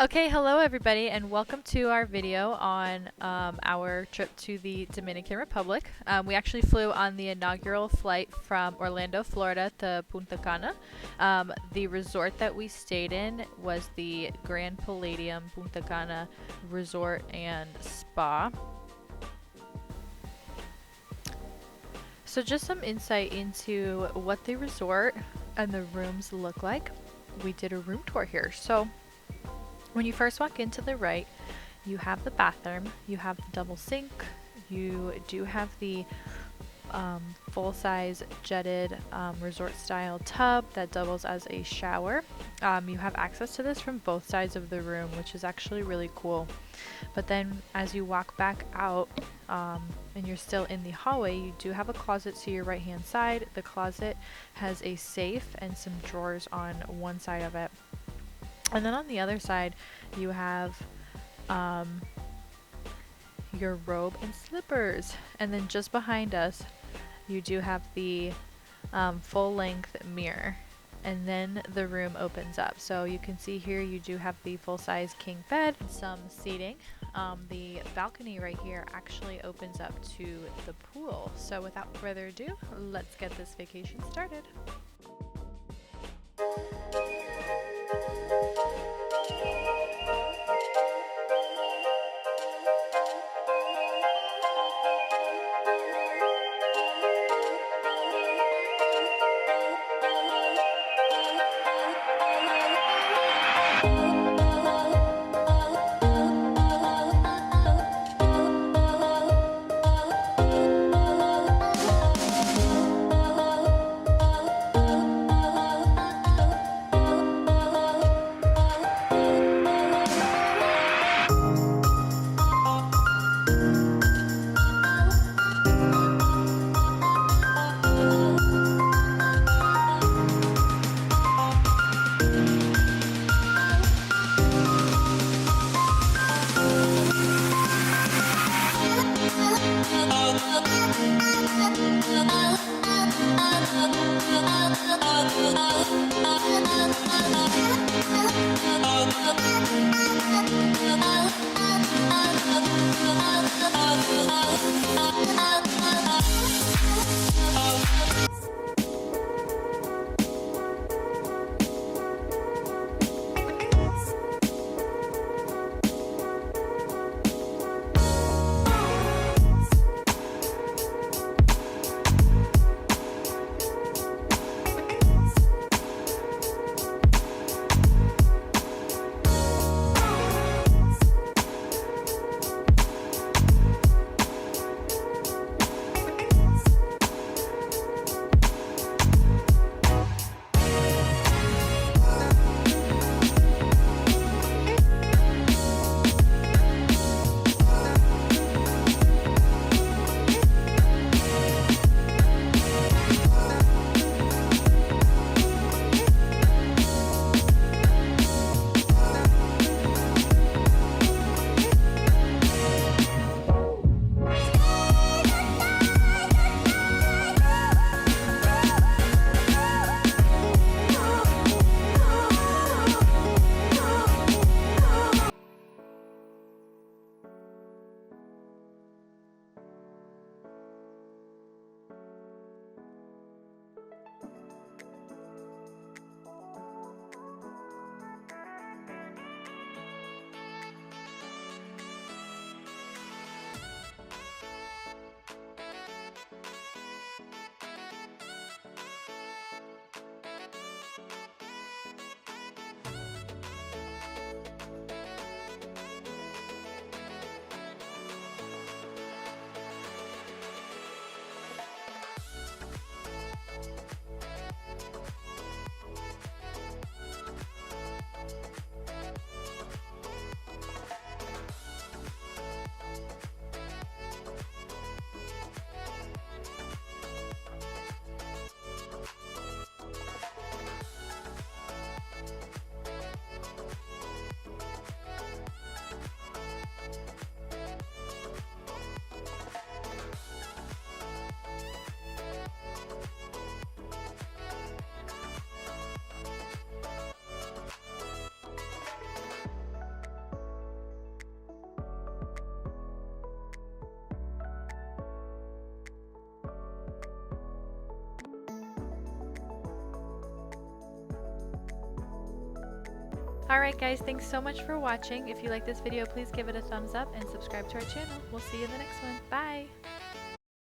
Okay, hello everybody, and welcome to our video on our trip to the Dominican Republic. We actually flew on the inaugural flight from Orlando, Florida to Punta Cana. The resort that we stayed in was the Grand Palladium Punta Cana Resort and Spa. So just some insight into what the resort and the rooms look like. We did a room tour here. So when you first walk into the right, you have the bathroom, you have the double sink, you do have the full-size jetted resort-style tub that doubles as a shower. You have access to this from both sides of the room, which is actually really cool. But then as you walk back out and you're still in the hallway, you do have a closet to your right-hand side. The closet has a safe and some drawers on one side of it. And then on the other side, you have your robe and slippers. And then just behind us, you do have the full-length mirror. And then the room opens up. So you can see here you do have the full-size king bed, some seating. The balcony right here actually opens up to the pool. So without further ado, let's get this vacation started. Alright guys, thanks so much for watching. If you like this video, please give it a thumbs up and subscribe to our channel. We'll see you in the next one. Bye!